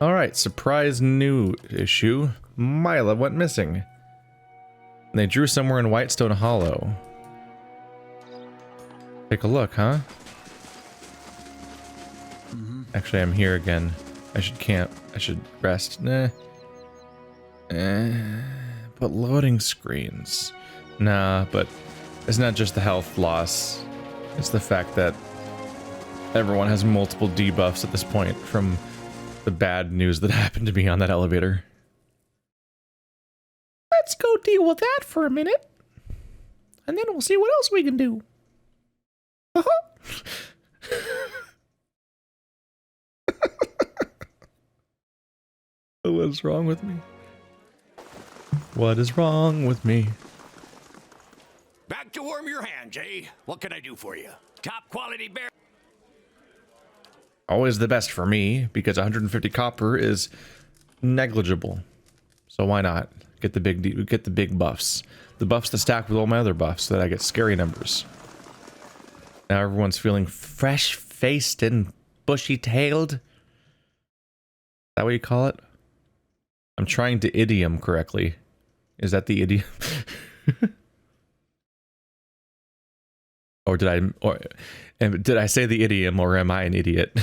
Alright, surprise new issue. Milah went missing. And they drew somewhere in Whitestone Hollow. Take a look, huh? Actually, I'm here again. I should camp. I should rest. Nah. But loading screens. Nah, but it's not just the health loss. It's the fact that everyone has multiple debuffs at this point from the bad news that happened to me on that elevator. Let's go deal with that for a minute. And then we'll see what else we can do. What's wrong with me? What is wrong with me? Back to warm your hands, eh? What can I do for you? Top quality bear. Always the best for me, because 150 copper is negligible. So why not get the big buffs? The buffs that stack with all my other buffs, so that I get scary numbers. Now everyone's feeling fresh-faced and bushy-tailed. Is that what you call it? I'm trying to idiom correctly. Is that the idiom? Or did I say the idiom, or am I an idiot?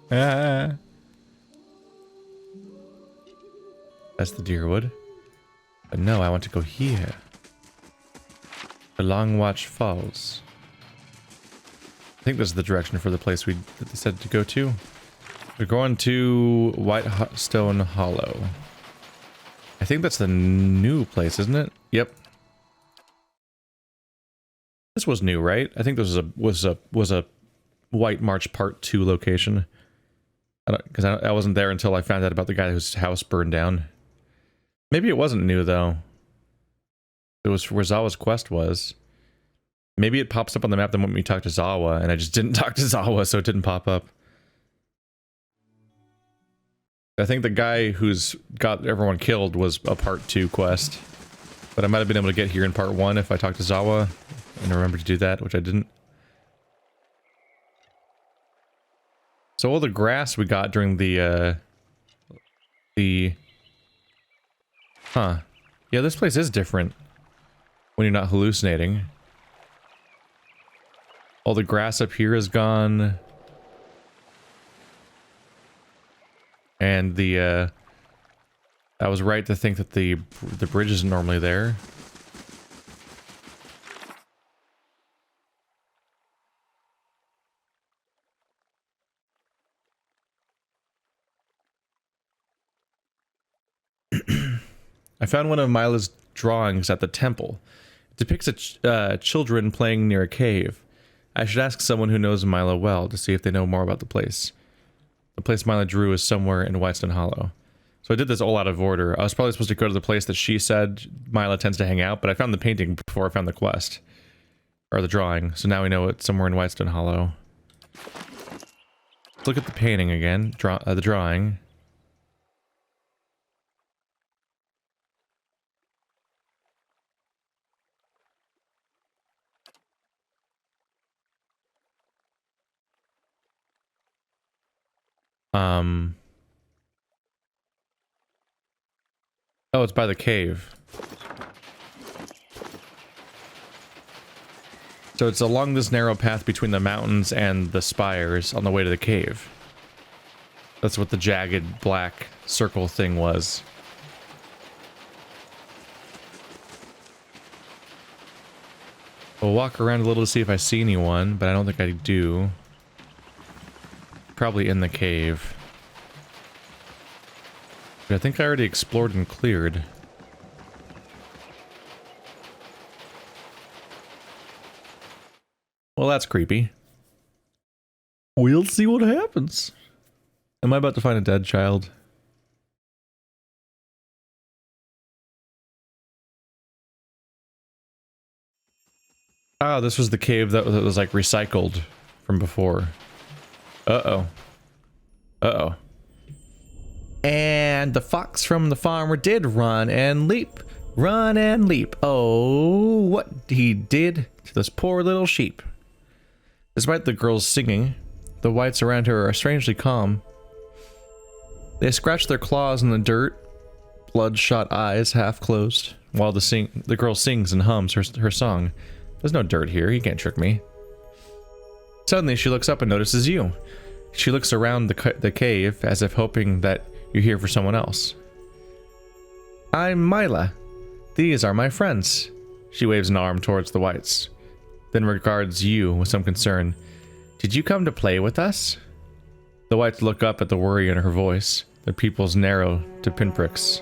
That's the Deerwood. But no, I want to go here. The Long Watch Falls. I think this is the direction for the place we decided to go to. We're going to Whitestone Hollow. I think that's the new place, isn't it? Yep. This was new, right? I think this was a White March Part 2 location. Because I wasn't there until I found out about the guy whose house burned down. Maybe it wasn't new though. It was where Zawa's quest was. Maybe it pops up on the map the moment we talk to Zawa, and I just didn't talk to Zawa, so it didn't pop up. I think the guy who's got everyone killed was a Part 2 quest. But I might have been able to get here in Part 1 if I talked to Zawa and remember to do that, which I didn't. So all the grass we got during the Huh. Yeah, this place is different when you're not hallucinating. All the grass up here is gone. And I was right to think that the bridge isn't normally there. I found one of Milah's drawings at the temple. It depicts children playing near a cave. I should ask someone who knows Milah well to see if they know more about the place. The place Milah drew is somewhere in Whitestone Hollow. So I did this all out of order. I was probably supposed to go to the place that she said Milah tends to hang out, but I found the painting before I found the quest. Or the drawing. So now we know it's somewhere in Whitestone Hollow. Let's look at the painting again. The drawing. Oh, it's by the cave. So it's along this narrow path between the mountains and the spires on the way to the cave. That's what the jagged black circle thing was. We'll walk around a little to see if I see anyone, but I don't think I do. Probably in the cave. But I think I already explored and cleared. Well, that's creepy. We'll see what happens. Am I about to find a dead child? Ah, this was the cave that was like recycled from before. Uh-oh. Uh-oh. And the fox from the farmer did run and leap. Run and leap. Oh, what he did to this poor little sheep. Despite the girl's singing, the whites around her are strangely calm. They scratch their claws in the dirt, bloodshot eyes half closed, while the girl sings and hums her song. There's no dirt here, you can't trick me. Suddenly she looks up and notices you. She looks around the cave as if hoping that you're here for someone else. I'm Milah. These are my friends. She waves an arm towards the whites, then regards you with some concern. Did you come to play with us? The whites look up at the worry in her voice, their pupils narrow to pinpricks.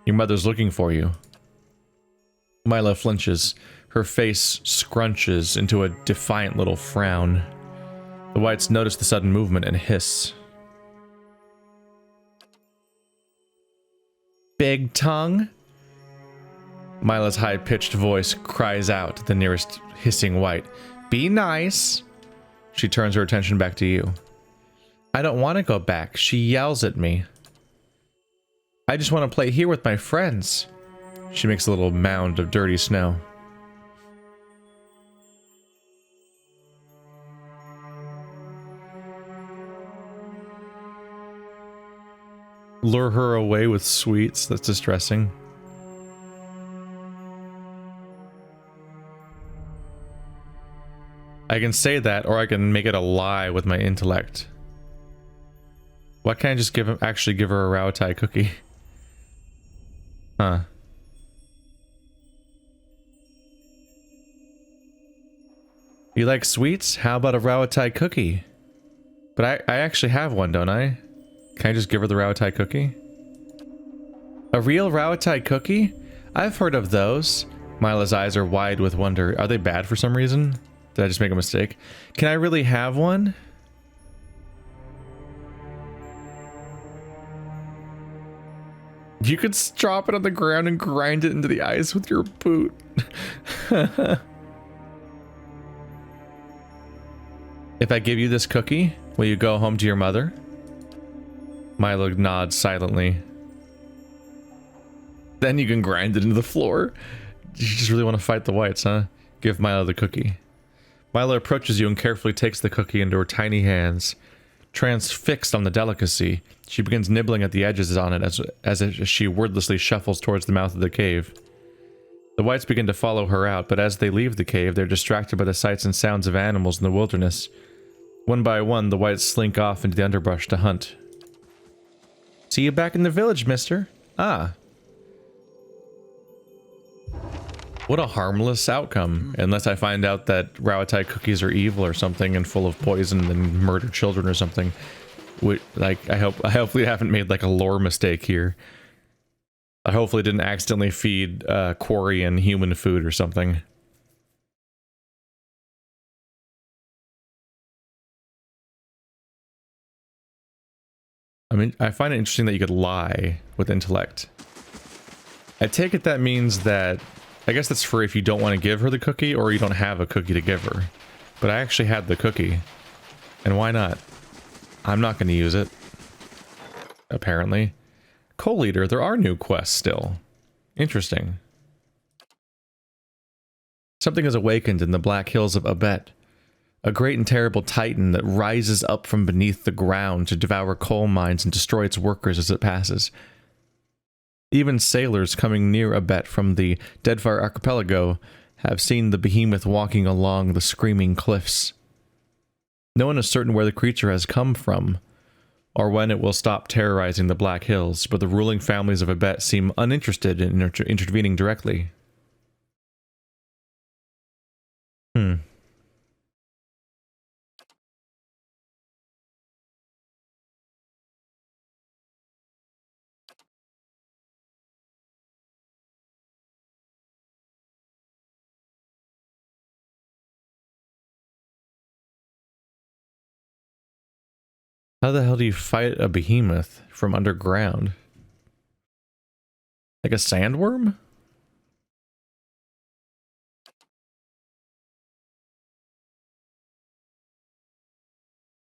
Your mother's looking for you. Milah flinches. Her face scrunches into a defiant little frown. The whites notice the sudden movement and hiss. Big tongue? Milah's high-pitched voice cries out to the nearest hissing white. Be nice. She turns her attention back to you. I don't want to go back. She yells at me. I just want to play here with my friends. She makes a little mound of dirty snow. Lure her away with sweets. That's distressing. I can say that, or I can make it a lie with my intellect. Why can't I just actually give her a Rautai cookie? Huh. You like sweets? How about a Rautai cookie? But I actually have one, don't I? Can I just give her the Rautai cookie? A real Rautai cookie? I've heard of those. Milah's eyes are wide with wonder. Are they bad for some reason? Did I just make a mistake? Can I really have one? You could drop it on the ground and grind it into the ice with your boot. If I give you this cookie, will you go home to your mother? Milah nods silently. Then you can grind it into the floor. You just really want to fight the whites, huh? Give Milah the cookie. Milah approaches you and carefully takes the cookie into her tiny hands. Transfixed on the delicacy, she begins nibbling at the edges on it as she wordlessly shuffles towards the mouth of the cave. The whites begin to follow her out, but as they leave the cave, they're distracted by the sights and sounds of animals in the wilderness. One by one, the whites slink off into the underbrush to hunt. See you back in the village, mister. Ah. What a harmless outcome, unless I find out that Rautai cookies are evil or something and full of poison and murder children or something. Like, I hopefully haven't made like a lore mistake here. I hopefully didn't accidentally feed Quarian human food or something. I mean, I find it interesting that you could lie with intellect. I take it that means that, I guess that's for if you don't want to give her the cookie or you don't have a cookie to give her. But I actually had the cookie. And why not? I'm not going to use it. Apparently. Co-leader, there are new quests still. Interesting. Something is awakened in the Black Hills of Abet. A great and terrible titan that rises up from beneath the ground to devour coal mines and destroy its workers as it passes. Even sailors coming near Abet from the Deadfire Archipelago have seen the behemoth walking along the screaming cliffs. No one is certain where the creature has come from, or when it will stop terrorizing the Black Hills, but the ruling families of Abet seem uninterested in intervening directly. How the hell do you fight a behemoth from underground? Like a sandworm?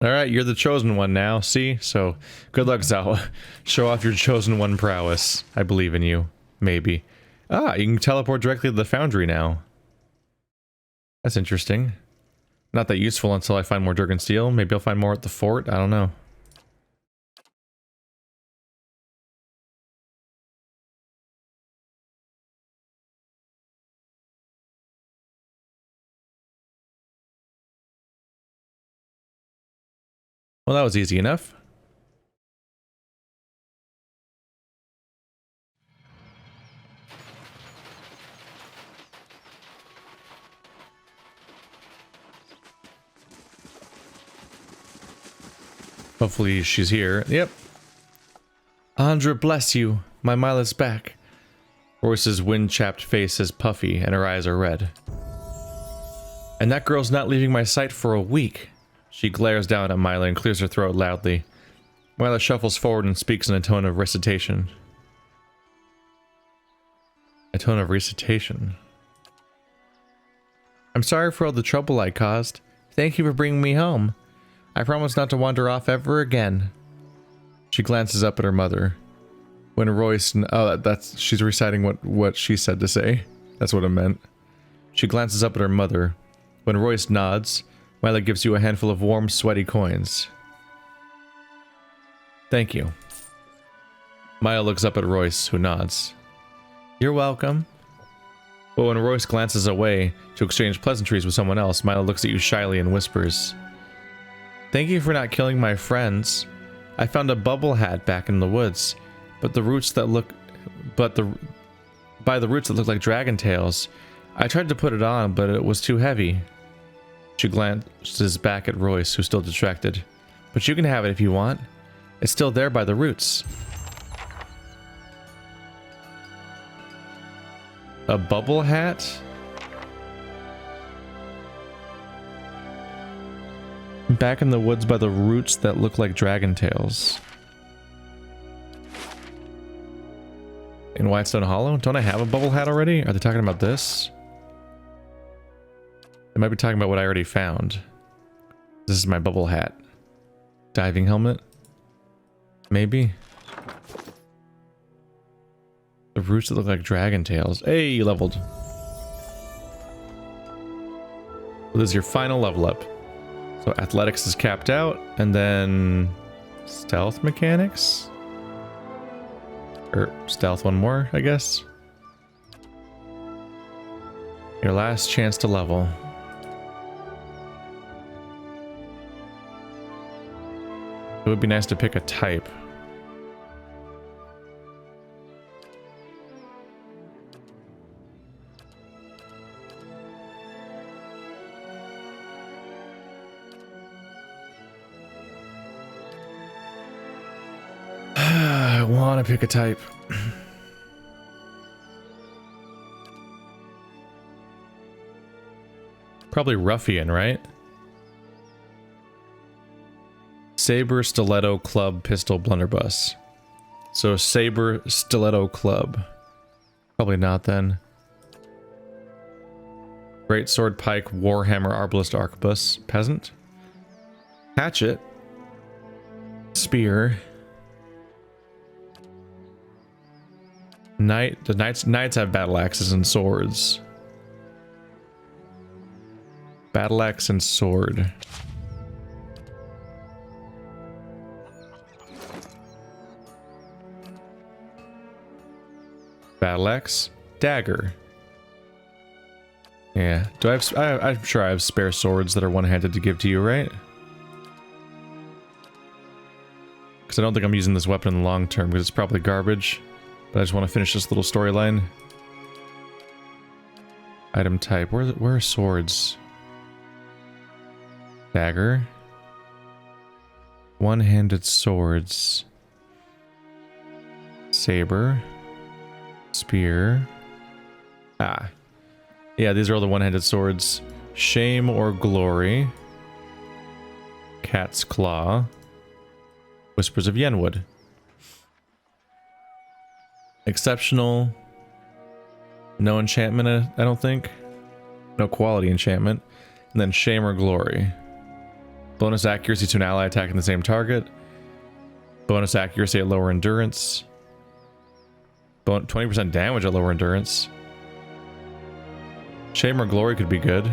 Alright, you're the chosen one now, see? So, good luck, Zawa. Show off your chosen one prowess. I believe in you. Maybe. Ah, you can teleport directly to the foundry now. That's interesting. Not that useful until I find more Durgan steel. Maybe I'll find more at the fort. I don't know. Well, that was easy enough. Hopefully she's here. Yep. Andra, bless you. My Milah's back. Royce's wind-chapped face is puffy and her eyes are red. And that girl's not leaving my sight for a week. She glares down at Milah and clears her throat loudly. Milah shuffles forward and speaks in a tone of recitation. A tone of recitation. I'm sorry for all the trouble I caused. Thank you for bringing me home. I promise not to wander off ever again. She glances up at her mother. When Royce... Oh, she's reciting what she said to say. That's what it meant. She glances up at her mother. When Royce nods, Milah gives you a handful of warm, sweaty coins. Thank you. Milah looks up at Royce, who nods. You're welcome. But when Royce glances away to exchange pleasantries with someone else, Milah looks at you shyly and whispers, Thank you for not killing my friends. I found a bubble hat back in the woods, but by the roots that look like dragon tails. I tried to put it on, but it was too heavy. She glances back at Royce, who's still distracted. But you can have it if you want. It's still there by the roots. A bubble hat? Back in the woods by the roots that look like dragon tails. In Whitestone Hollow? Don't I have a bubble hat already? Are they talking about this? They might be talking about what I already found. This is my bubble hat. Diving helmet? Maybe? The roots that look like dragon tails. Hey, you leveled. Well, this is your final level up. So athletics is capped out, and then stealth mechanics? Or stealth one more, I guess. Your last chance to level. It would be nice to pick a type. I want to pick a type. Probably ruffian, right? Saber, stiletto, club, pistol, blunderbuss. So saber, stiletto, club. Probably not then. Great sword, pike, warhammer, arbalist, arquebus, peasant. Hatchet. Spear. Knight. The knights have battle axes and swords. Battle axe and sword. Battle axe, dagger. Yeah. Do I have? I'm sure I have spare swords that are one-handed to give to you, right? Because I don't think I'm using this weapon in the long term because it's probably garbage. But I just want to finish this little storyline. Item type. Where are swords? Dagger. One-handed swords. Saber. Spear. Ah. Yeah, these are all the one-handed swords. Shame or glory. Cat's claw. Whispers of Yenwood. Exceptional. No enchantment, I don't think. No quality enchantment. And then shame or glory. Bonus accuracy to an ally attacking the same target. Bonus accuracy at lower endurance. 20% damage at lower endurance. Shame or glory could be good.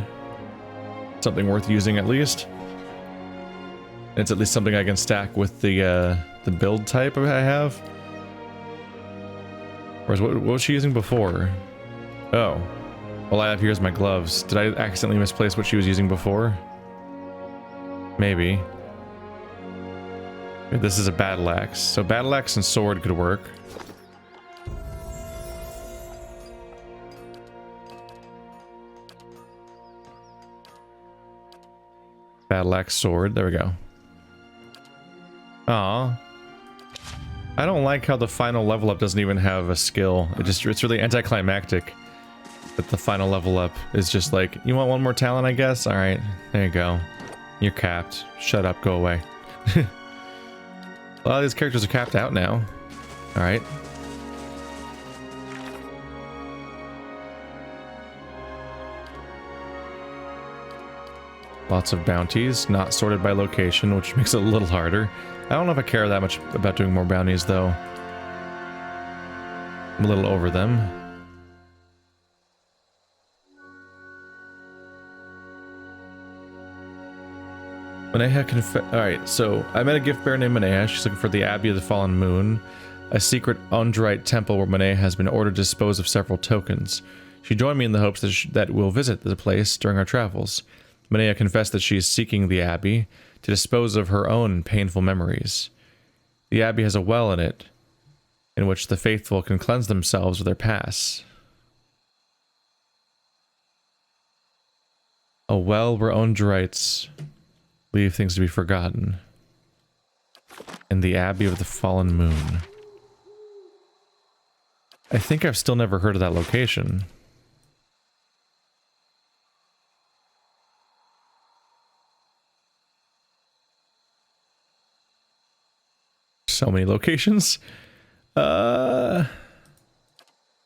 Something worth using at least. It's at least something I can stack with the build type I have. Whereas what was she using before? Oh. All I have here is my gloves. Did I accidentally misplace what she was using before? Maybe. This is a battle axe. So battle axe and sword could work. Battle axe sword. There we go. Aw. I don't like how the final level up doesn't even have a skill. It's really anticlimactic. That the final level up is just like, you want one more talent, I guess? Alright, there you go. You're capped. Shut up, go away. Well, these characters are capped out now. Alright. Lots of bounties, not sorted by location, which makes it a little harder. I don't know if I care that much about doing more bounties, though. I'm a little over them. Alright, so I met a gift bearer named Milah. She's looking for the Abbey of the Fallen Moon, a secret Adaryc temple where Milah has been ordered to dispose of several tokens. She joined me in the hopes that we'll visit the place during our travels. Milah confessed that she is seeking the Abbey to dispose of her own painful memories. The Abbey has a well in it, in which the faithful can cleanse themselves of their past. A well where Adarycs leave things to be forgotten. In the Abbey of the Fallen Moon. I think I've still never heard of that location. So many locations. I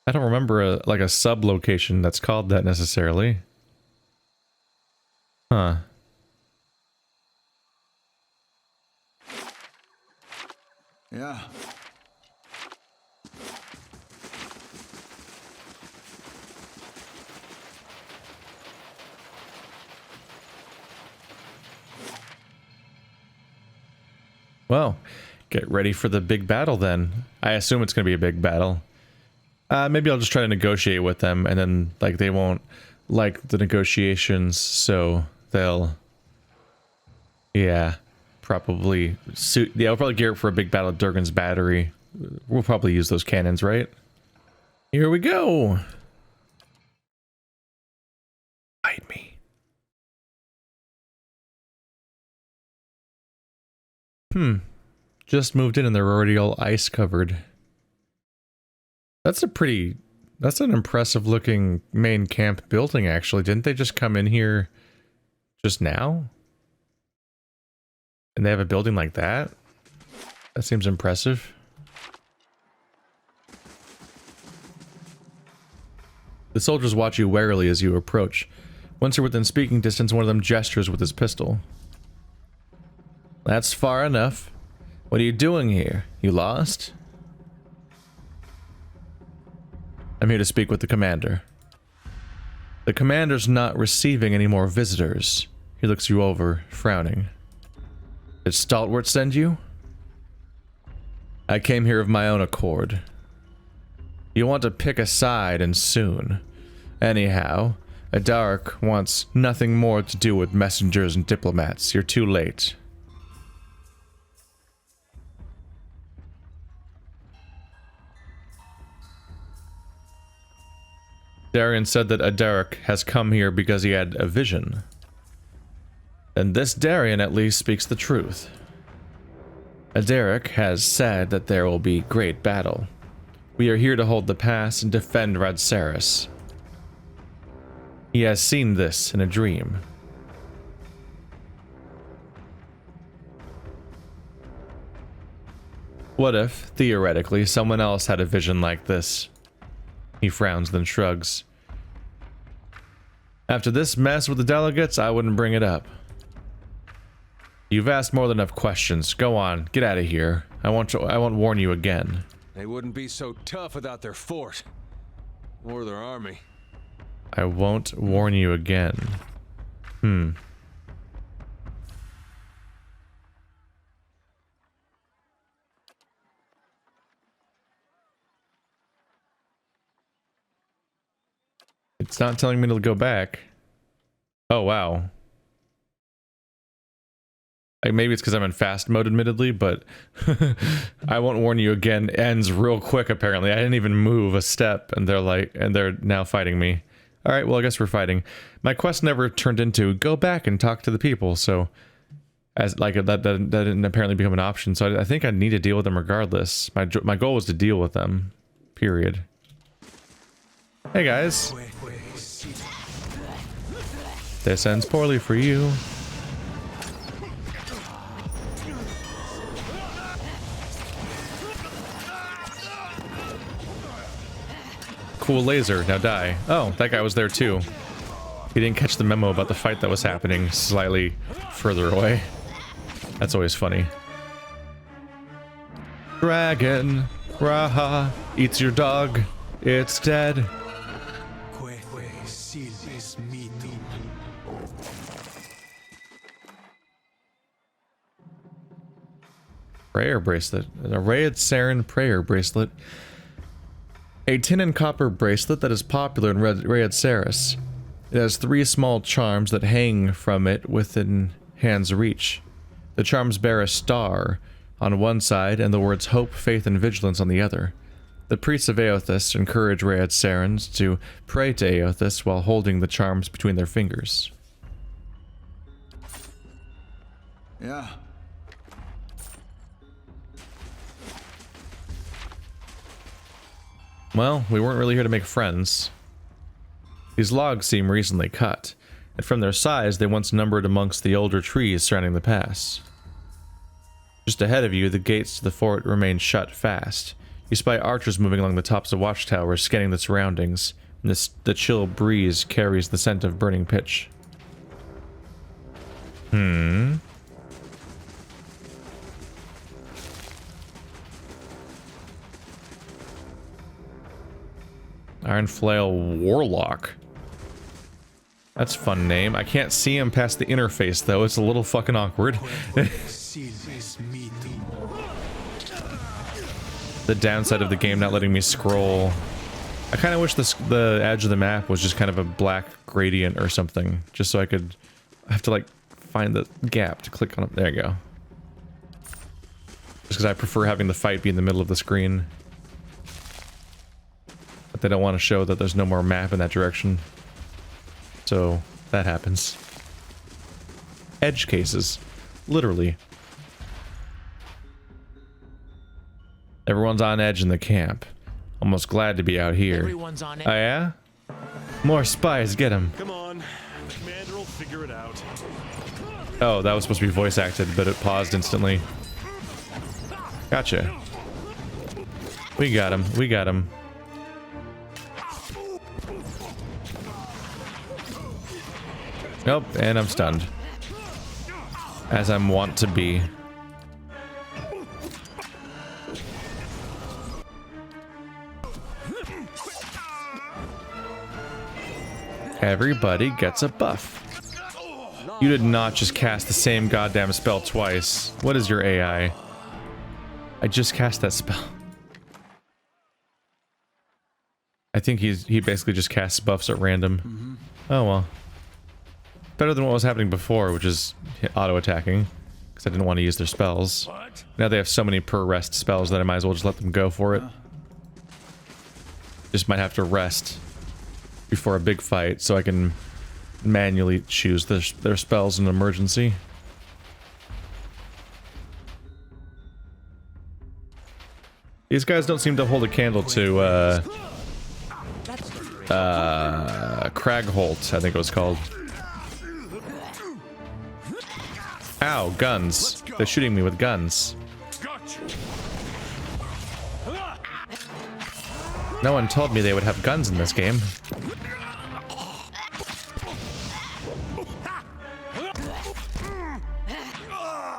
don't remember like a sub-location that's called that necessarily. Huh. Yeah. Well, get ready for the big battle then. I assume it's going to be a big battle. Maybe I'll just try to negotiate with them, and then like they won't like the negotiations, so they'll, yeah, probably suit. Yeah, I'll probably gear up for a big battle at Durgan's battery. We'll probably use those cannons, right? Here we go. Fight me. Just moved in and they're already all ice covered. That's an impressive looking main camp building actually. Didn't they just come in here just now? And they have a building like that? That seems impressive. The soldiers watch you warily as you approach. Once you're within speaking distance, one of them gestures with his pistol. That's far enough. What are you doing here? You lost? I'm here to speak with the commander. The commander's not receiving any more visitors. He looks you over, frowning. Did Stalwart send you? I came here of my own accord. You want to pick a side, and soon. Anyhow, Adaryc wants nothing more to do with messengers and diplomats. You're too late. Darian said that Adaryc has come here because he had a vision. And this Darian at least speaks the truth. Adaryc has said that there will be great battle. We are here to hold the pass and defend Radsaris. He has seen this in a dream. What if, theoretically, someone else had a vision like this? He frowns, then shrugs. After this mess with the delegates, I wouldn't bring it up. You've asked more than enough questions. Go on, get out of here. I won't warn you again. They wouldn't be so tough without their fort. Or their army. I won't warn you again. It's not telling me to go back. Oh, wow. Like maybe it's because I'm in fast mode, admittedly, but I won't warn you again. Ends real quick. Apparently, I didn't even move a step, and they're now fighting me. All right, well, I guess we're fighting. My quest never turned into go back and talk to the people, so as like that didn't apparently become an option. So I think I need to deal with them regardless. My goal was to deal with them. Period. Hey guys. This ends poorly for you. Cool laser, now die. Oh, that guy was there too. He didn't catch the memo about the fight that was happening slightly further away. That's always funny. Dragon, Raha, eats your dog. It's dead. Prayer bracelet. An Arrayed Saren prayer bracelet. A tin and copper bracelet that is popular in Rayed Saris. It has 3 small charms that hang from it within hand's reach. The charms bear a star on one side and the words hope, faith, and vigilance on the other. The priests of Aothis encourage Rayed Sarens to pray to Aothis while holding the charms between their fingers. Yeah. Well, we weren't really here to make friends. These logs seem recently cut, and from their size, they once numbered amongst the older trees surrounding the pass. Just ahead of you, the gates to the fort remain shut fast. You spy archers moving along the tops of watchtowers, scanning the surroundings, and the chill breeze carries the scent of burning pitch. Iron Flail Warlock. That's a fun name. I can't see him past the interface, though. It's a little fucking awkward. The downside of the game not letting me scroll. I kind of wish the edge of the map was just kind of a black gradient or something. Just so I have to, like, find the gap to click on it. There you go. Just because I prefer having the fight be in the middle of the screen. But they don't want to show that there's no more map in that direction. So, that happens. Edge cases. Literally. Everyone's on edge in the camp. Almost glad to be out here. Everyone's on edge. Oh yeah? More spies, get them. Come on, the commander will figure it out. Oh, that was supposed to be voice acted, but it paused instantly. Gotcha. We got him. We got him. Nope, and I'm stunned. As I'm wont to be. Everybody gets a buff. You did not just cast the same goddamn spell twice. What is your AI? I just cast that spell. I think he basically just casts buffs at random. Oh well. Better than what was happening before, which is auto-attacking. Because I didn't want to use their spells. Now they have so many per rest spells that I might as well just let them go for it. Just might have to rest before a big fight, so I can manually choose their spells in an emergency. These guys don't seem to hold a candle to, Cragholt, I think it was called. Ow, guns. They're shooting me with guns. No one told me they would have guns in this game.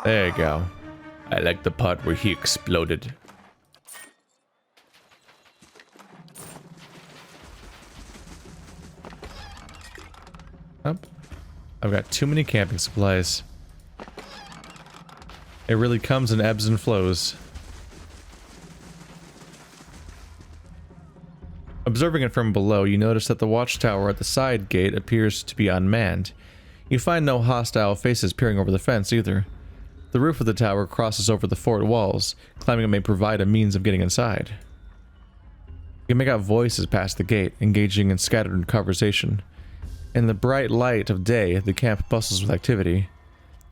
There you go. I like the part where he exploded. Oh, I've got too many camping supplies. It really comes in ebbs and flows. Observing it from below, you notice that the watchtower at the side gate appears to be unmanned. You find no hostile faces peering over the fence either. The roof of the tower crosses over the fort walls. Climbing it may provide a means of getting inside. You can make out voices past the gate, engaging in scattered conversation. In the bright light of day, the camp bustles with activity.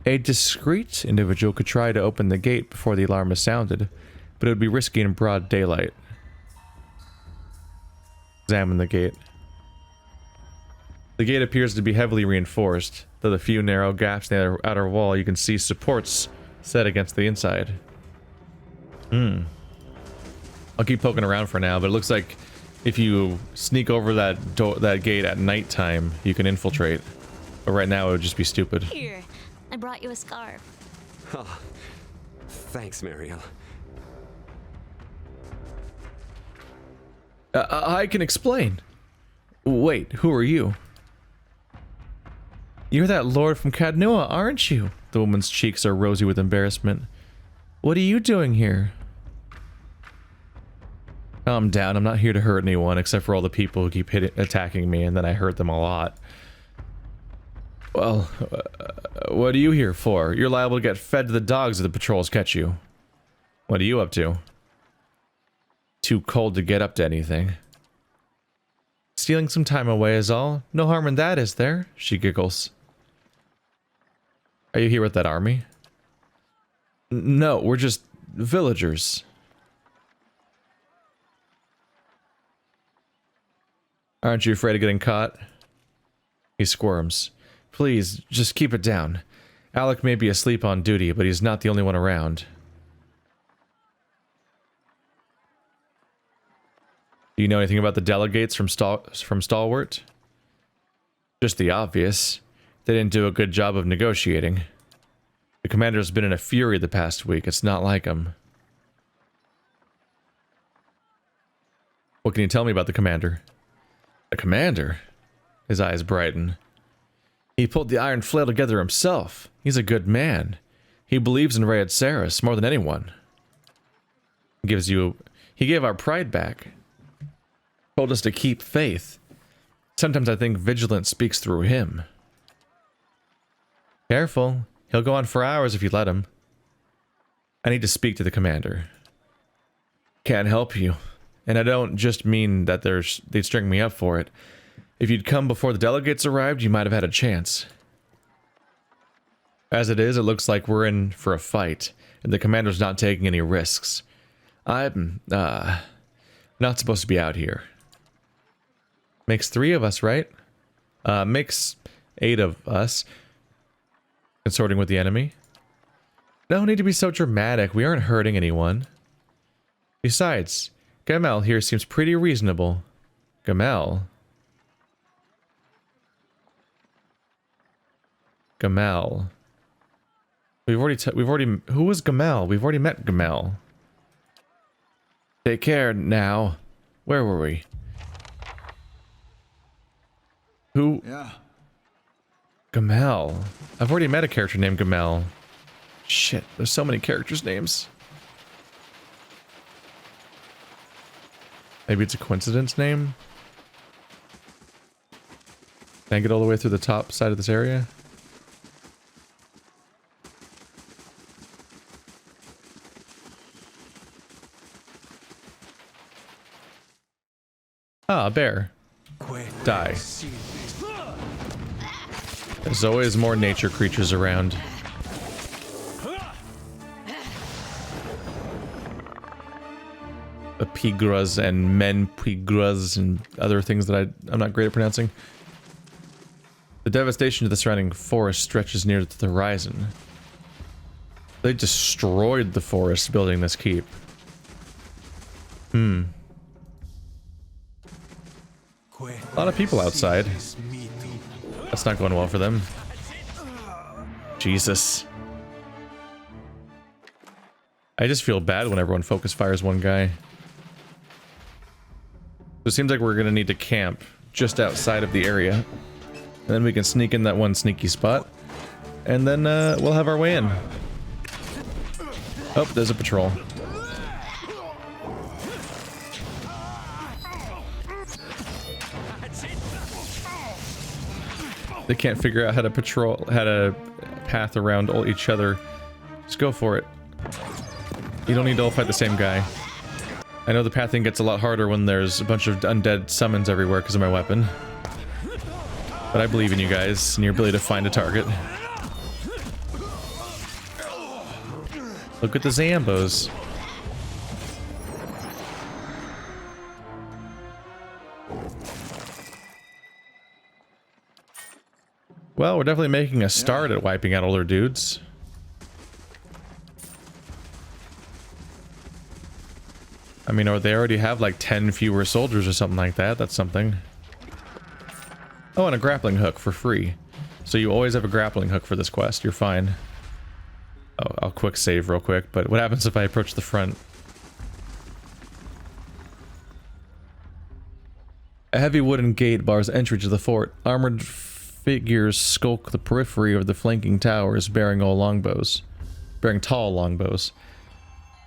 A discreet individual could try to open the gate before the alarm is sounded, but it would be risky in broad daylight. Examine the gate. The gate appears to be heavily reinforced, though the few narrow gaps in the outer wall you can see supports set against the inside. I'll keep poking around for now, but it looks like if you sneak over that gate at nighttime, you can infiltrate. But right now it would just be stupid. Here, I brought you a scarf. Oh, thanks, Mariel. I can explain. Wait, who are you? You're that lord from Cadnua, aren't you? The woman's cheeks are rosy with embarrassment. What are you doing here? Calm down, I'm not here to hurt anyone except for all the people who keep attacking me and then I hurt them a lot. Well, what are you here for? You're liable to get fed to the dogs if the patrols catch you. What are you up to? Too cold to get up to anything. Stealing some time away is all. No harm in that, is there? She giggles. Are you here with that army? No, we're just villagers. Aren't you afraid of getting caught? He squirms. Please, just keep it down. Alec may be asleep on duty, but he's not the only one around. Do you know anything about the delegates from Stalwart? Just the obvious. They didn't do a good job of negotiating. The commander's been in a fury the past week. It's not like him. What can you tell me about the commander? The commander? His eyes brighten. He pulled the Iron Flail together himself. He's a good man. He believes in Rayad Saris more than anyone. He gave our pride back. Told us to keep faith. Sometimes I think vigilance speaks through him. Careful. He'll go on for hours if you let him. I need to speak to the commander. Can't help you. And I don't just mean that they'd string me up for it. If you'd come before the delegates arrived, you might have had a chance. As it is, it looks like we're in for a fight, and the commander's not taking any risks. I'm, not supposed to be out here. Makes 3 of us, right? Makes 8 of us. Consorting with the enemy. No need to be so dramatic. We aren't hurting anyone. Besides, Gamel here seems pretty reasonable. Gamel. Who was Gamel? We've already met Gamel. Take care now. Where were we? Who? Yeah. Gamel. I've already met a character named Gamel. Shit, there's so many characters' names. Maybe it's a coincidence name? Can I get all the way through the top side of this area? Ah, a bear. Die. There's always more nature creatures around. The pigras and men pigras and other things that I'm not great at pronouncing. The devastation to the surrounding forest stretches near to the horizon. They destroyed the forest building this keep. A lot of people outside. That's not going well for them. Jesus. I just feel bad when everyone focus fires one guy. So it seems like we're gonna need to camp just outside of the area. And then we can sneak in that one sneaky spot. And then we'll have our way in. Oh, there's a patrol. They can't figure out how to path around each other Just go for it. You don't need to all fight the same guy. I know the pathing gets a lot harder when there's a bunch of undead summons everywhere because of my weapon. But I believe in you guys and your ability to find a target. Look at the Zambos. Well, we're definitely making a start at wiping out older dudes. I mean, or they already have like 10 fewer soldiers or something like that. That's something. Oh, and a grappling hook for free. So you always have a grappling hook for this quest. You're fine. Oh, I'll quick save real quick. But what happens if I approach the front? A heavy wooden gate bars entry to the fort. Armored figures skulk the periphery of the flanking towers, bearing tall longbows.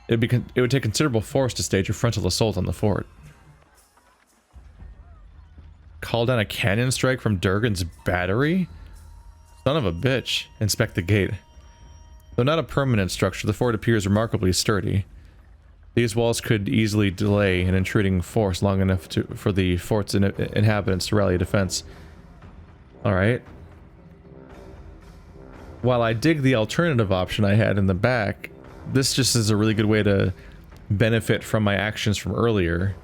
It would take considerable force to stage a frontal assault on the fort. Call down a cannon strike from Durgan's battery? Son of a bitch. Inspect the gate. Though not a permanent structure, the fort appears remarkably sturdy. These walls could easily delay an intruding force long enough for the fort's inhabitants to rally defense. Alright. While I dig the alternative option I had in the back, this just is a really good way to benefit from my actions from earlier.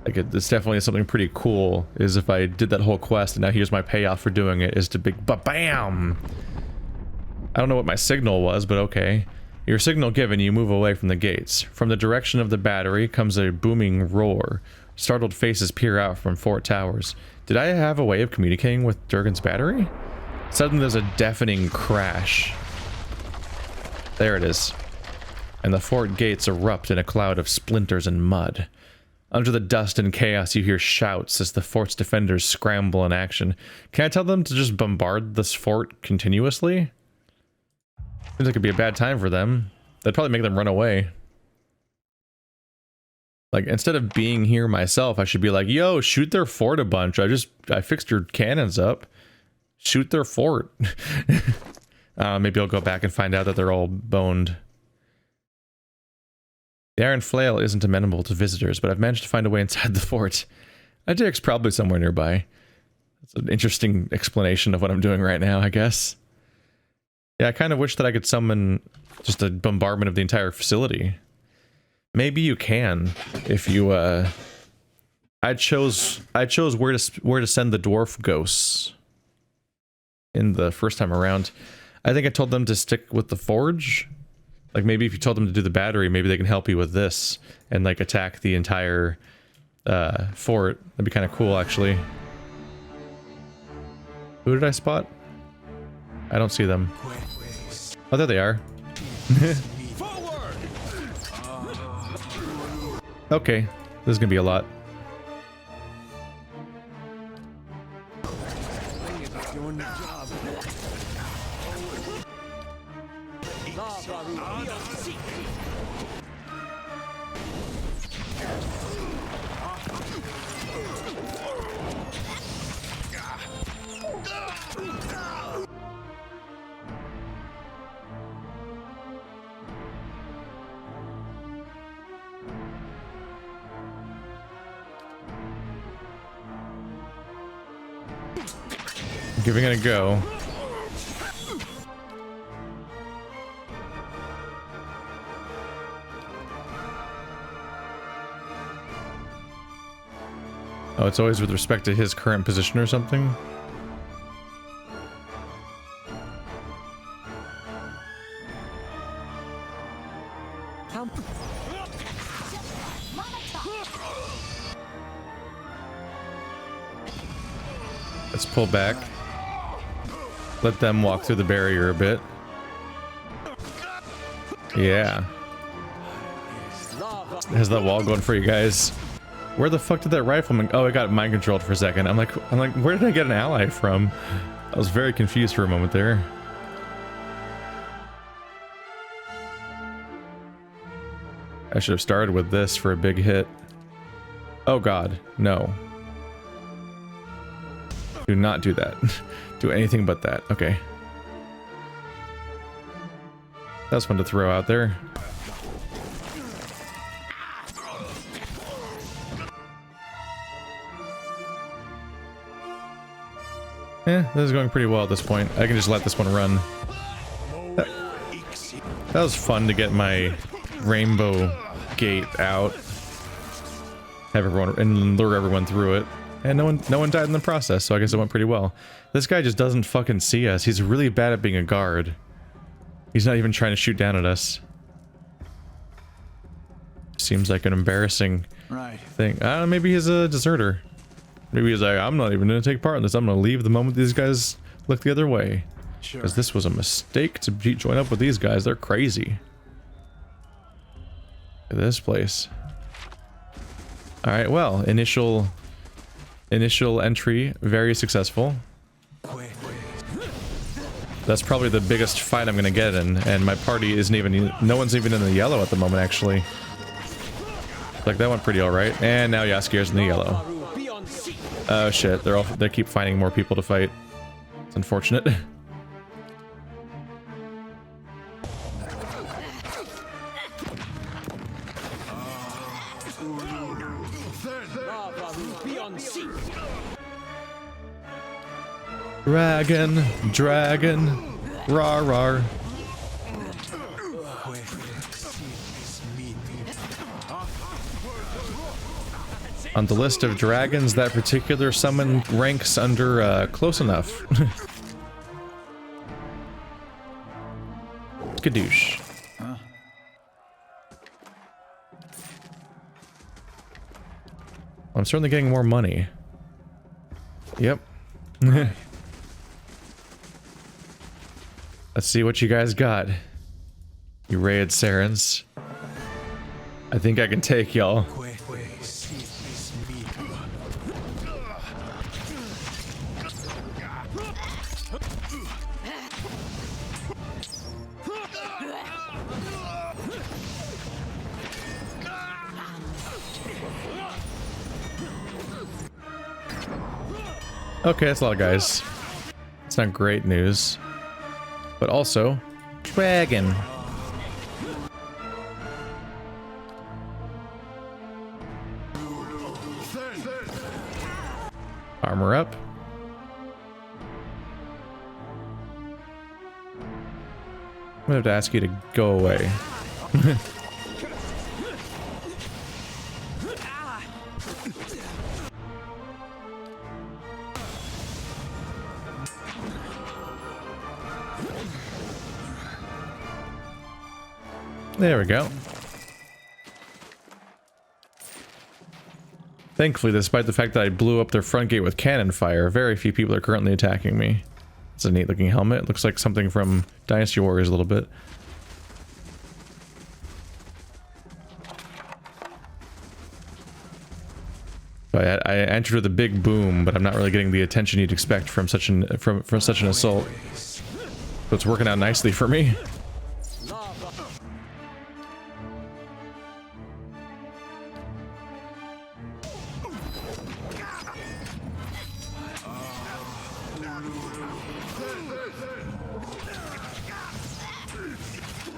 Like, it's definitely something pretty cool, is if I did that whole quest and now here's my payoff for doing it, is to big ba-bam! I don't know what my signal was, but okay. Your signal given, you move away from the gates. From the direction of the battery comes a booming roar. Startled faces peer out from fort towers. Did I have a way of communicating with Durgan's battery? Suddenly there's a deafening crash. There it is. And the fort gates erupt in a cloud of splinters and mud. Under the dust and chaos, you hear shouts as the fort's defenders scramble in action. Can I tell them to just bombard this fort continuously? Seems like it'd be a bad time for them. That'd probably make them run away. Like, instead of being here myself, I should be like, yo, shoot their fort a bunch. I fixed your cannons up. Shoot their fort. Maybe I'll go back and find out that they're all boned. The iron flail isn't amenable to visitors, but I've managed to find a way inside the fort. Adaric's probably somewhere nearby. That's an interesting explanation of what I'm doing right now, I guess. Yeah, I kind of wish that I could summon just a bombardment of the entire facility. Maybe you can, if you, I chose where to send the dwarf ghosts in the first time around. I think I told them to stick with the forge. Like, maybe if you told them to do the battery, maybe they can help you with this and, like, attack the entire fort. That'd be kind of cool, actually. Who did I spot? I don't see them. Oh, there they are. Okay, this is gonna be a lot. Giving it a go. Oh, it's always with respect to his current position or something? Let's pull back. Let them walk through the barrier a bit. Yeah. How's that wall going for you guys? Where the fuck did that rifleman... Oh, it got mind controlled for a second. I'm like, where did I get an ally from? I was very confused for a moment there. I should have started with this for a big hit. Oh god, no. Do not do that. Do anything but that. Okay. That's one to throw out there. This is going pretty well at this point. I can just let this one run. That was fun to get my rainbow gate out. Have everyone and lure everyone through it. And no one died in the process, so I guess it went pretty well. This guy just doesn't fucking see us. He's really bad at being a guard. He's not even trying to shoot down at us. Seems like an embarrassing thing. Maybe he's a deserter. Maybe he's like, I'm not even going to take part in this. I'm going to leave the moment these guys look the other way. Because this was a mistake to join up with these guys. They're crazy. Look at this place. Alright, well, initial entry, very successful. That's probably the biggest fight I'm going to get in, and my party isn't even... No one's even in the yellow at the moment, actually. Like, that went pretty alright. And now Yaskir's in the yellow. Oh shit, they keep finding more people to fight. It's unfortunate. Dragon, rar rar. On the list of dragons, that particular summon ranks under close enough. Skadoosh. I'm certainly getting more money. Yep. Let's see what you guys got. You raid Sarens. I think I can take y'all. Okay, that's a lot of guys. It's not great news. But also, dragon. Armor up. I'm gonna have to ask you to go away. There we go. Thankfully, despite the fact that I blew up their front gate with cannon fire, very few people are currently attacking me. It's a neat looking helmet. It looks like something from Dynasty Warriors a little bit. So I entered with a big boom, but I'm not really getting the attention you'd expect from such an assault. So it's working out nicely for me.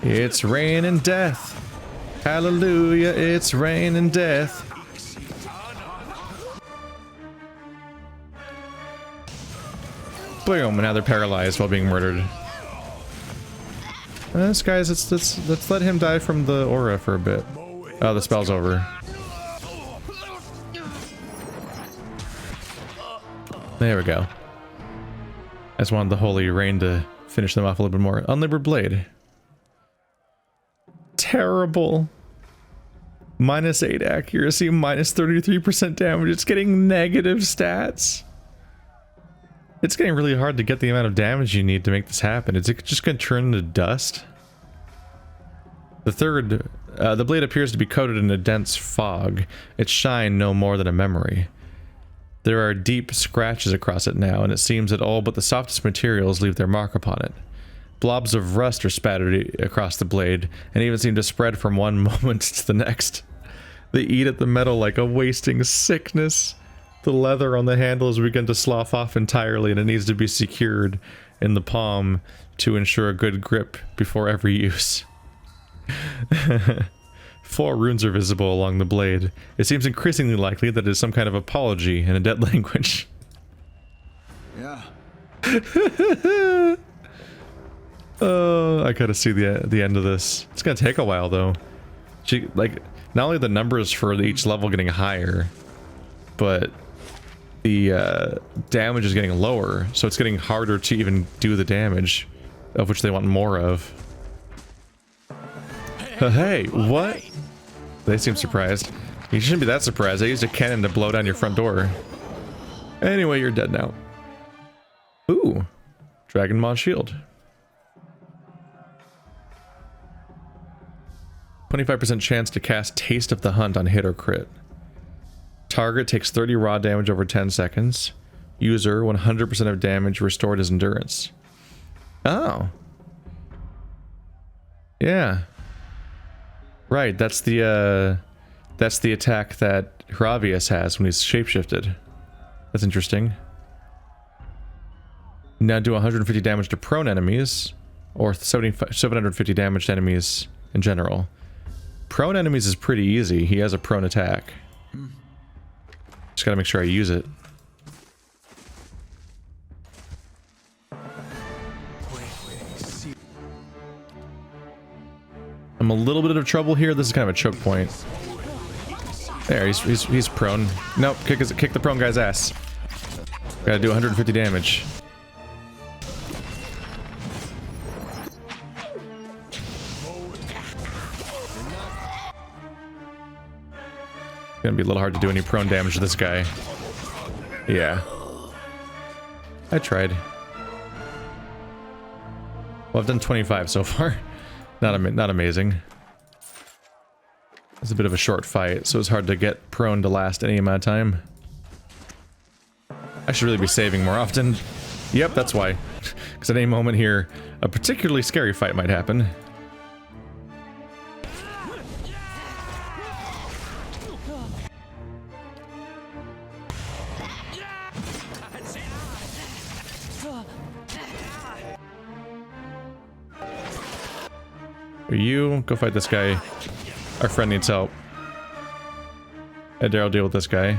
It's rain and death. Hallelujah, it's rain and death. Boom, now they're paralyzed while being murdered. This guy's, let's let him die from the aura for a bit. Oh, the spell's over. There we go. I just wanted the holy rain to finish them off a little bit more. Unlabored blade. Terrible. -8 accuracy, -33% damage. It's getting negative stats. It's getting really hard to get the amount of damage you need to make this happen. Is it just going to turn into dust? The blade appears to be coated in a dense fog. Its shine no more than a memory. There are deep scratches across it now, and it seems that all but the softest materials leave their mark upon it. Blobs of rust are spattered across the blade, and even seem to spread from one moment to the next. They eat at the metal like a wasting sickness. The leather on the handle has begun to slough off entirely, and it needs to be secured. in the palm to ensure a good grip before every use. 4 runes are visible along the blade. It seems increasingly likely that it is some kind of apology in a dead language. Yeah. Oh, I gotta see the end of this. It's gonna take a while though. Like, not only the numbers for each level getting higher, but the damage is getting lower, so it's getting harder to even do the damage, of which they want more of. Hey, what? They seem surprised. You shouldn't be that surprised. I used a cannon to blow down your front door. Anyway, you're dead now. Ooh, Dragon Maw Shield. 25% chance to cast Taste of the Hunt on hit or crit. Target takes 30 raw damage over 10 seconds. User 100% of damage restored as endurance. Oh. Yeah. Right, that's the attack that Hravius has when he's shapeshifted. That's interesting. Now do 150 damage to prone enemies, or 750 damage to enemies in general. Prone enemies is pretty easy. He has a prone attack. Just gotta make sure I use it. I'm a little bit of trouble here. This is kind of a choke point. There, he's prone. Nope, kick the prone guy's ass. Gotta do 150 damage. Gonna be a little hard to do any prone damage to this guy. Yeah. I tried. Well, I've done 25 so far. Not amazing. It's a bit of a short fight, so it's hard to get prone to last any amount of time. I should really be saving more often. Yep, that's why. Because at any moment here, a particularly scary fight might happen. You go fight this guy. Our friend needs help. Adaryc, deal with this guy.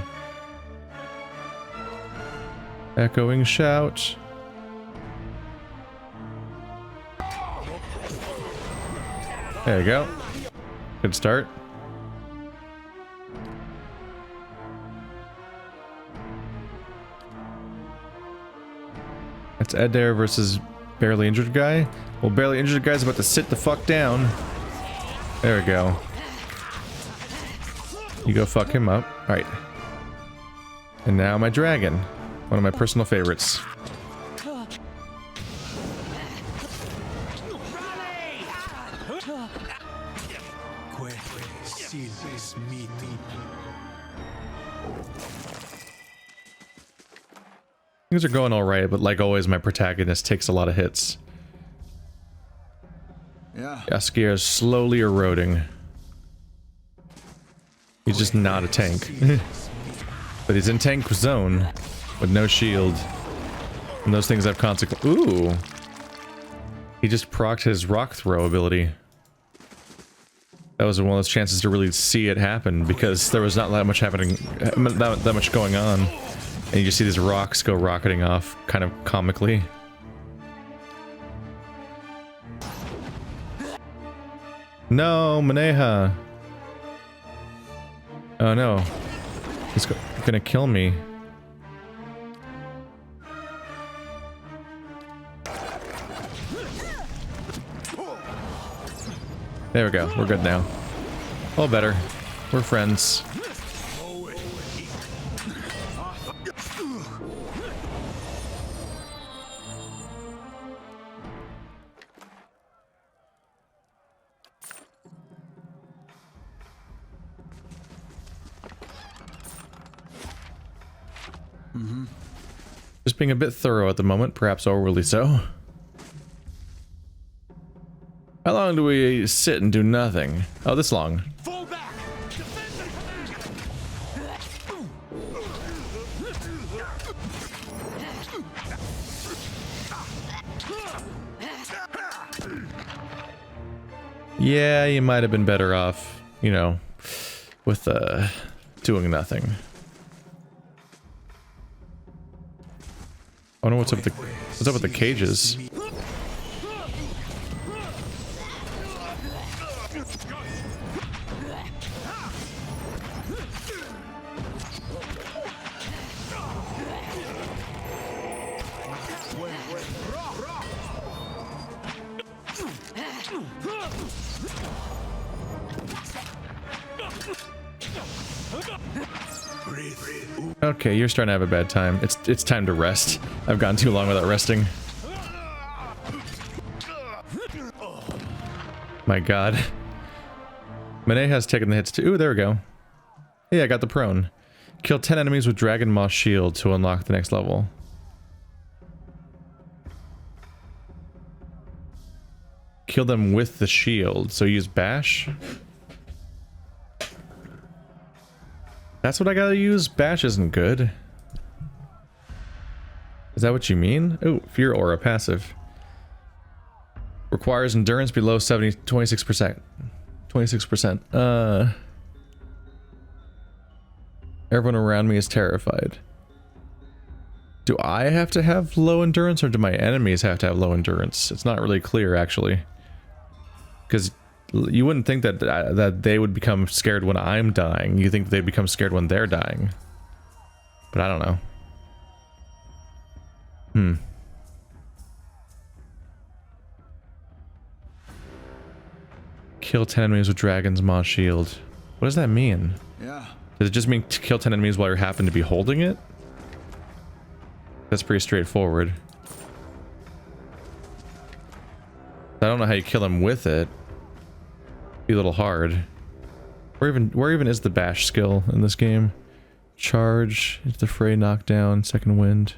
Echoing shout. There you go. Good start. That's Adaryc versus barely injured guy. Well, barely injured guy's about to sit the fuck down. There we go. You go fuck him up. Alright. And now my dragon. One of my personal favorites. Things are going alright, but like always, my protagonist takes a lot of hits. Yeah. Yaskier is slowly eroding. He's just not a tank. But he's in tank zone with no shield. And those things have consequence. Ooh! He just procced his rock throw ability. That was one of those chances to really see it happen because there was not that much happening, that much going on. And you just see these rocks go rocketing off, kind of comically. No, Maneha. Oh no. He's gonna kill me. There we go. We're good now. All better. We're friends. Just being a bit thorough at the moment, perhaps overly so. How long do we sit and do nothing? Oh, this long. Fall back! Defend Yeah, you might have been better off, you know, with doing nothing. I wonder what's up with the cages. Okay, you're starting to have a bad time. It's time to rest. I've gone too long without resting. My god. Manet has taken the hits too. Ooh, there we go. Hey, I got the prone. Kill 10 enemies with Dragon Moss Shield to unlock the next level. Kill them with the shield. So use bash. That's what I gotta use? Bash isn't good. Is that what you mean? Oh, Fear Aura passive. Requires endurance below 26%. 26%. Everyone around me is terrified. Do I have to have low endurance or do my enemies have to have low endurance? It's not really clear actually. Because you wouldn't think that that they would become scared when I'm dying. You think they become scared when they're dying. But I don't know. Kill 10 enemies with Dragon's Maw Shield. What does that mean? Yeah. Does it just mean to kill 10 enemies while you happen to be holding it? That's pretty straightforward. I don't know how you kill them with it. Be a little hard. Where even is the bash skill in this game? Charge into the fray, knockdown, second wind,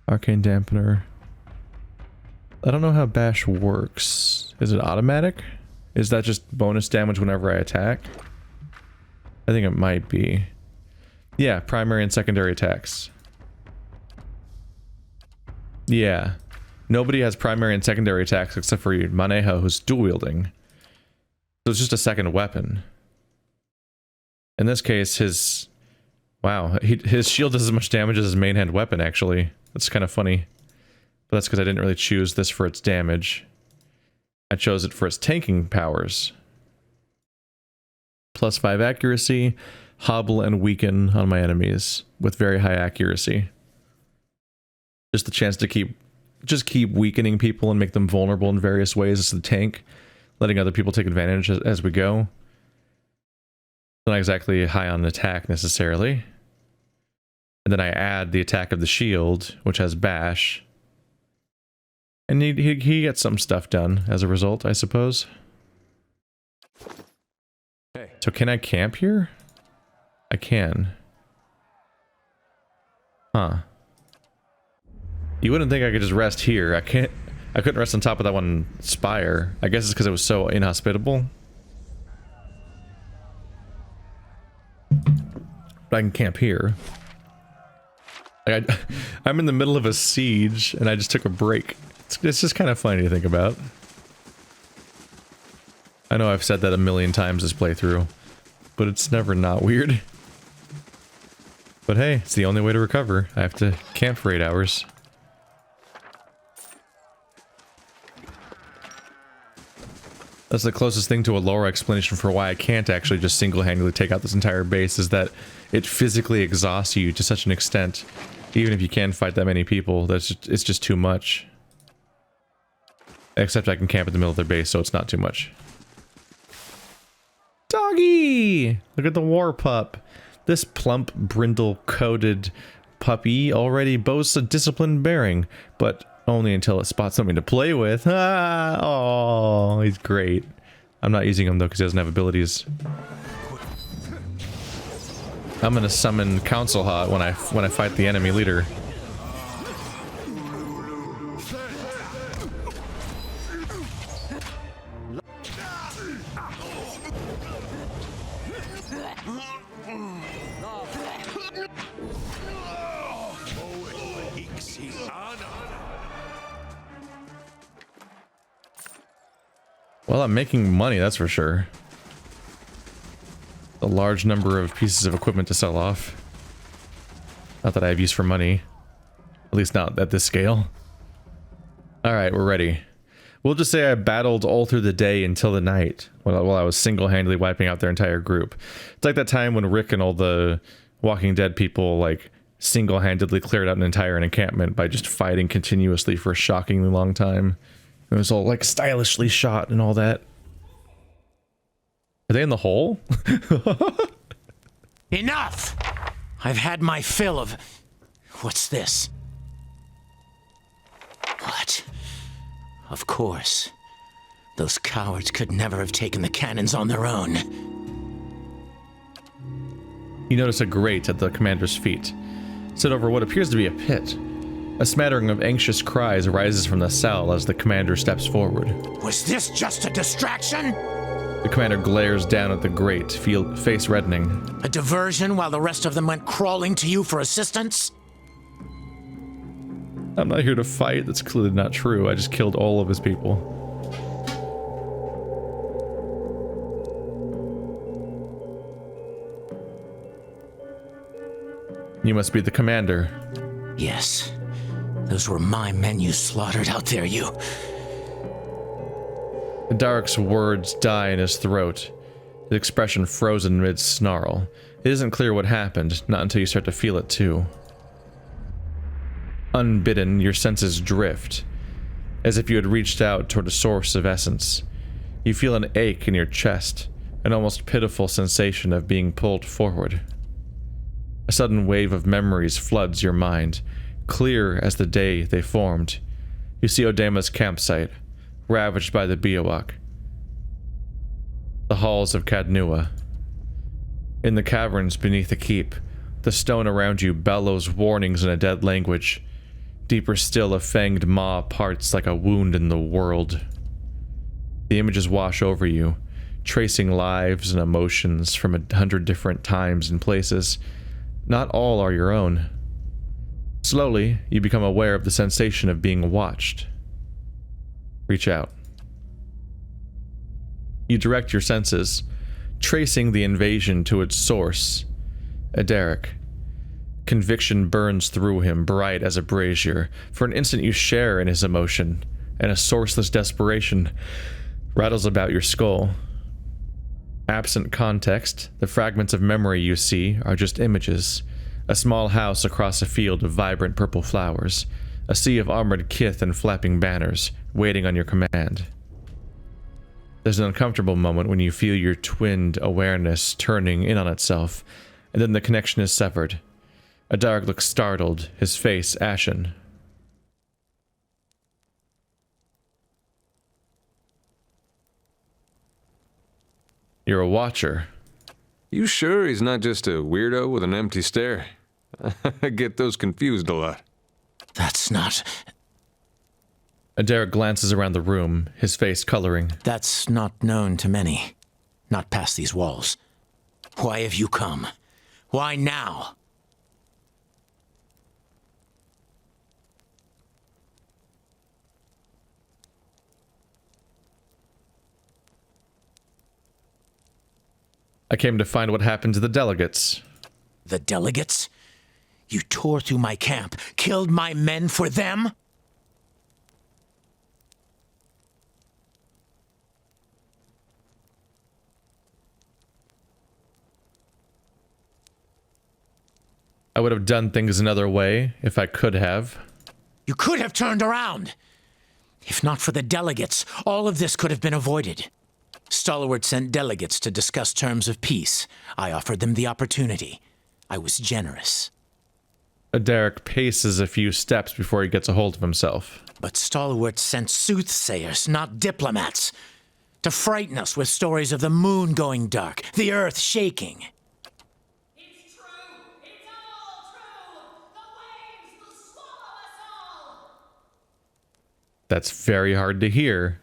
arcane dampener. I don't know how bash works. Is it automatic? Is that just bonus damage whenever I attack? I think it might be. Yeah, primary and secondary attacks. Yeah. Nobody has primary and secondary attacks except for Manejo, who's dual wielding. So it's just a second weapon. In this case, his shield does as much damage as his main hand weapon, actually. That's kind of funny. But that's because I didn't really choose this for its damage. I chose it for its tanking powers. +5 accuracy, hobble and weaken on my enemies with very high accuracy. Just the chance to keep weakening people and make them vulnerable in various ways as the tank, letting other people take advantage as we go. Not exactly high on attack necessarily. And then I add the attack of the shield, which has bash. And he gets some stuff done as a result, I suppose. Hey. So can I camp here? I can. Huh. You wouldn't think I could just rest here. I couldn't rest on top of that one spire. I guess it's because it was so inhospitable. But I can camp here. Like I'm in the middle of a siege and I just took a break. It's just kind of funny to think about. I know I've said that a million times this playthrough, but it's never not weird. But hey, it's the only way to recover. I have to camp for 8 hours. That's the closest thing to a lore explanation for why I can't actually just single-handedly take out this entire base, is that it physically exhausts you to such an extent. Even if you can fight that many people, it's just too much. Except I can camp in the middle of their base, so it's not too much. Doggy! Look at the war pup. This plump, brindle-coated puppy already boasts a disciplined bearing, but only until it spots something to play with. Ah, oh, he's great. I'm not using him though because he doesn't have abilities. I'm gonna summon Council Hot when I fight the enemy leader. Well, I'm making money, that's for sure. A large number of pieces of equipment to sell off. Not that I have use for money. At least not at this scale. Alright, we're ready. We'll just say I battled all through the day until the night, while I was single-handedly wiping out their entire group. It's like that time when Rick and all the Walking Dead people, like, single-handedly cleared out an entire encampment by just fighting continuously for a shockingly long time. It was all, like, stylishly shot and all that. Are they in the hole? Enough! I've had my fill of... What's this? What? Of course. Those cowards could never have taken the cannons on their own. You notice a grate at the commander's feet, set over what appears to be a pit. A smattering of anxious cries rises from the cell as the commander steps forward. Was this just a distraction? The commander glares down at the grate, face reddening. A diversion while the rest of them went crawling to you for assistance? I'm not here to fight, that's clearly not true. I just killed all of his people. You must be the commander. Yes. Those were my men you slaughtered out there, you... Adaric's words die in his throat, his expression frozen mid-snarl. It isn't clear what happened, not until you start to feel it too. Unbidden, your senses drift, as if you had reached out toward a source of essence. You feel an ache in your chest, an almost pitiful sensation of being pulled forward. A sudden wave of memories floods your mind, clear as the day they formed. You see Odema's campsite, ravaged by the Biawak. The halls of Cadnua. In the caverns beneath the keep, the stone around you bellows warnings in a dead language. Deeper still, a fanged maw parts like a wound in the world. The images wash over you, tracing lives and emotions from 100 different times and places. Not all are your own. Slowly, you become aware of the sensation of being watched. Reach out. You direct your senses, tracing the invasion to its source, Adaryc. Conviction burns through him, bright as a brazier. For an instant you share in his emotion, and a sourceless desperation rattles about your skull. Absent context, the fragments of memory you see are just images. A small house across a field of vibrant purple flowers. A sea of armored kith and flapping banners, waiting on your command. There's an uncomfortable moment when you feel your twinned awareness turning in on itself, and then the connection is severed. Adaryc looks startled, his face ashen. You're a watcher. You sure he's not just a weirdo with an empty stare? I get those confused a lot. That's not... Adaryc glances around the room, his face coloring. That's not known to many. Not past these walls. Why have you come? Why now? I came to find what happened to the delegates. The delegates? You tore through my camp, killed my men for them? I would have done things another way, if I could have. You could have turned around! If not for the delegates, all of this could have been avoided. Stalwart sent delegates to discuss terms of peace. I offered them the opportunity. I was generous. Adaryc paces a few steps before he gets a hold of himself. But Stalwart sent soothsayers, not diplomats, to frighten us with stories of the moon going dark, the earth shaking. It's true! It's all true! The waves will swallow us all! That's very hard to hear.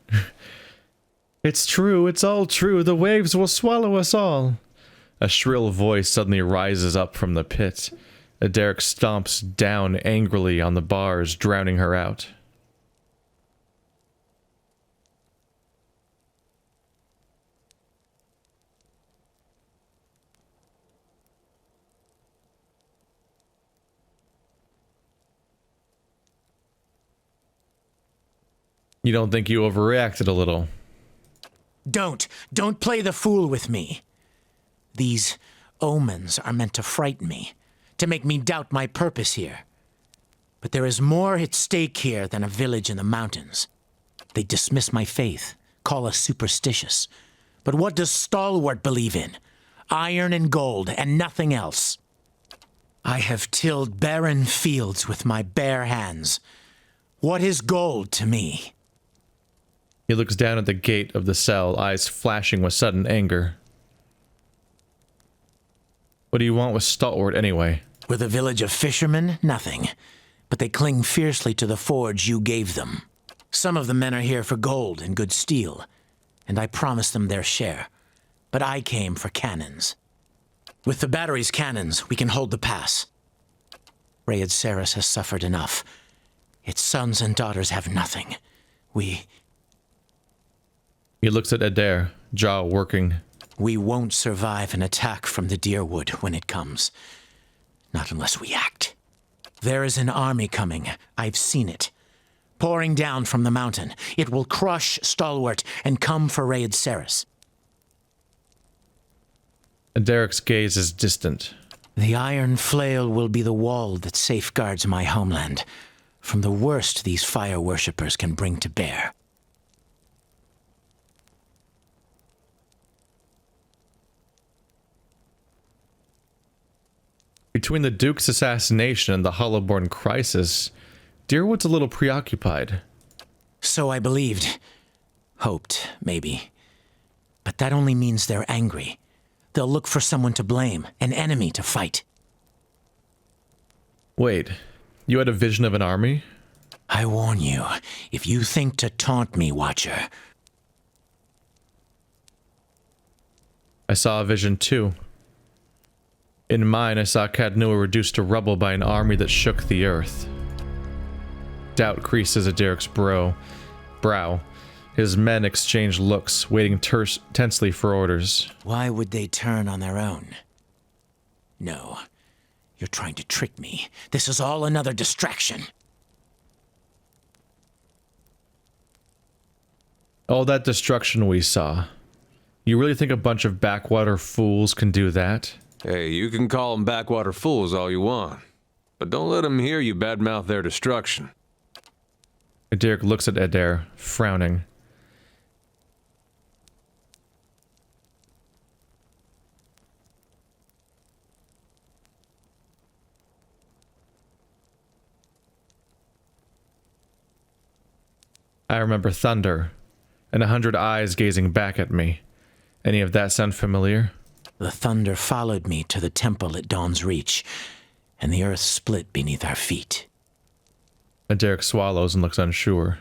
It's true, it's all true, the waves will swallow us all. A shrill voice suddenly rises up from the pit. Adaryc stomps down angrily on the bars, drowning her out. You don't think you overreacted a little? Don't play the fool with me. These omens are meant to frighten me, to make me doubt my purpose here. But there is more at stake here than a village in the mountains. They dismiss my faith, call us superstitious. But what does Stalwart believe in? Iron and gold, and nothing else. I have tilled barren fields with my bare hands. What is gold to me? He looks down at the gate of the cell, eyes flashing with sudden anger. What do you want with Stalwart anyway? With a village of fishermen, nothing. But they cling fiercely to the forge you gave them. Some of the men are here for gold and good steel, and I promised them their share. But I came for cannons. With the battery's cannons, we can hold the pass. Recapture has suffered enough. Its sons and daughters have nothing. He looks at Adaryc, jaw working. We won't survive an attack from the Deerwood when it comes. Not unless we act. There is an army coming. I've seen it. Pouring down from the mountain. It will crush Stalwart and come for Recapture. Adaric's gaze is distant. The iron flail will be the wall that safeguards my homeland from the worst these fire worshippers can bring to bear. Between the Duke's assassination and the Hollowborn crisis, Deerwood's a little preoccupied. So I believed. Hoped, maybe. But that only means they're angry. They'll look for someone to blame, an enemy to fight. Wait, you had a vision of an army? I warn you, if you think to taunt me, Watcher. I saw a vision too. In mine, I saw Cadnua reduced to rubble by an army that shook the earth. Doubt creases Adaric's brow. His men exchange looks, waiting tensely for orders. Why would they turn on their own? No, you're trying to trick me. This is all another distraction. All that destruction we saw. You really think a bunch of backwater fools can do that? Hey, you can call them backwater fools all you want, but don't let them hear you badmouth their destruction. Adaryc looks at Adaryc, frowning. I remember thunder, and 100 eyes gazing back at me. Any of that sound familiar? The thunder followed me to the temple at Dawn's Reach, and the earth split beneath our feet. Adaryc swallows and looks unsure.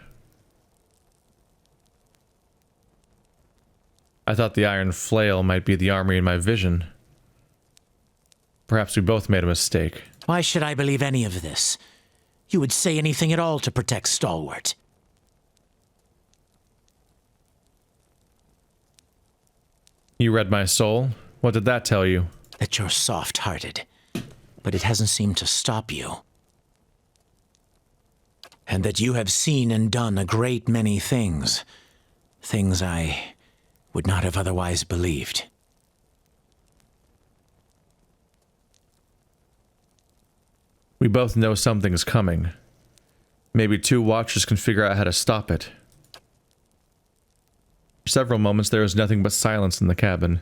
I thought the Iron Flail might be the army in my vision. Perhaps we both made a mistake. Why should I believe any of this? You would say anything at all to protect Stalwart. You read my soul? What did that tell you? That you're soft-hearted, but it hasn't seemed to stop you. And that you have seen and done a great many things. Things I would not have otherwise believed. We both know something's coming. Maybe 2 watchers can figure out how to stop it. For several moments there is nothing but silence in the cabin.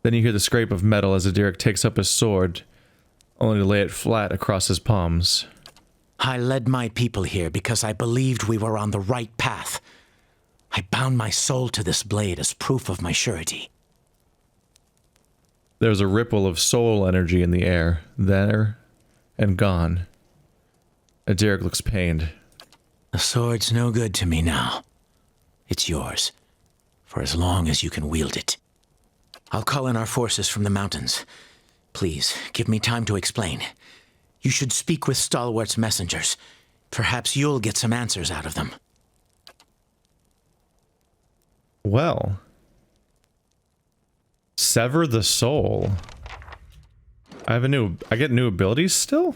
Then you hear the scrape of metal as Adaryc takes up his sword, only to lay it flat across his palms. I led my people here because I believed we were on the right path. I bound my soul to this blade as proof of my surety. There's a ripple of soul energy in the air, there and gone. Adaryc looks pained. The sword's no good to me now. It's yours, for as long as you can wield it. I'll call in our forces from the mountains. Please, give me time to explain. You should speak with Stalwart's messengers. Perhaps you'll get some answers out of them. Well. Sever the soul. I get new abilities still?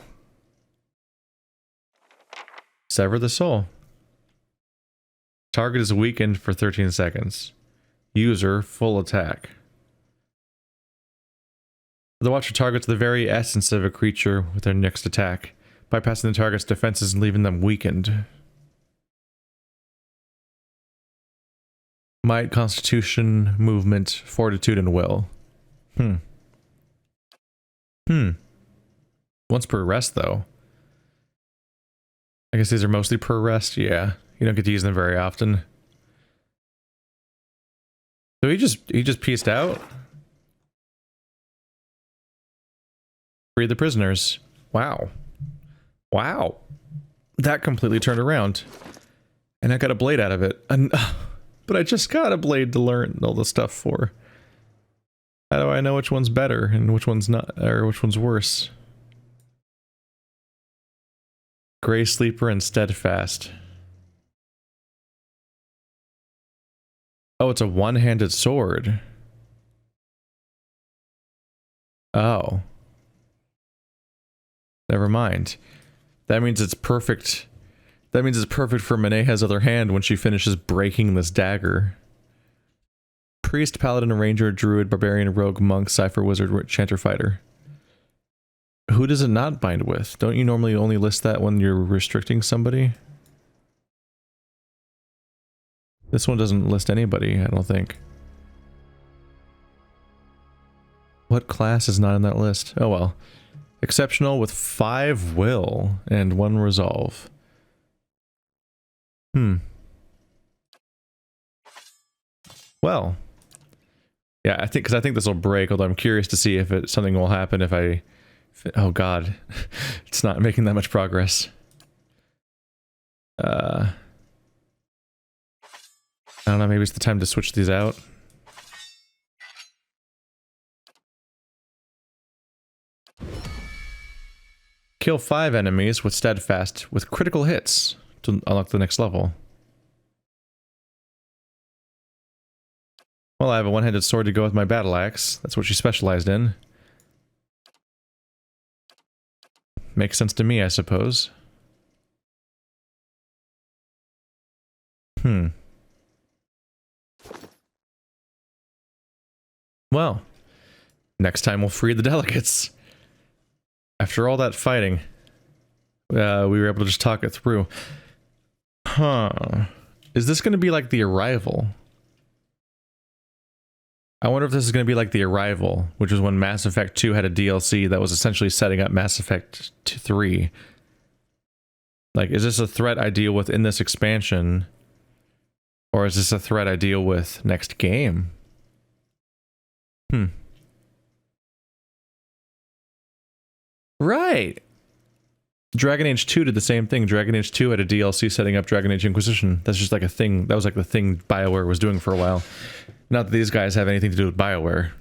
Sever the soul. Target is weakened for 13 seconds. User full attack. The Watcher targets the very essence of a creature with their next attack, bypassing the target's defenses and leaving them weakened. Might, Constitution, Movement, Fortitude, and Will. Once per rest, though. I guess these are mostly per rest, yeah. You don't get to use them very often. So he just pieced out? Free the prisoners. Wow. Wow. That completely turned around. And I got a blade out of it. But I just got a blade to learn all the stuff for. How do I know which one's better and which one's not, or which one's worse? Gray Sleeper and Steadfast. Oh, it's a one-handed sword. Oh. Never mind. That means it's perfect. That means it's perfect for Maneha's other hand when she finishes breaking this dagger. Priest, Paladin, Ranger, Druid, Barbarian, Rogue, Monk, Cypher, Wizard, Chanter, Fighter. Who does it not bind with? Don't you normally only list that when you're restricting somebody? This one doesn't list anybody, I don't think. What class is not in that list? Oh well. Exceptional with 5 will and 1 resolve. Well. Yeah, I think this will break, although I'm curious to see if something will happen if I... Oh god. It's not making that much progress. I don't know, maybe it's the time to switch these out. Kill 5 enemies with Steadfast with critical hits to unlock the next level. Well, I have a one-handed sword to go with my battle axe. That's what she specialized in. Makes sense to me, I suppose. Well, next time we'll free the delegates. After all that fighting, we were able to just talk it through. Is this going to be like The Arrival? I wonder if this is going to be like The Arrival, which was when Mass Effect 2 had a DLC that was essentially setting up Mass Effect 3. Like, is this a threat I deal with in this expansion? Or is this a threat I deal with next game? Right! Dragon Age 2 did the same thing. Dragon Age 2 had a DLC setting up Dragon Age Inquisition. That's just like a thing. That was like the thing BioWare was doing for a while. Not that these guys have anything to do with BioWare.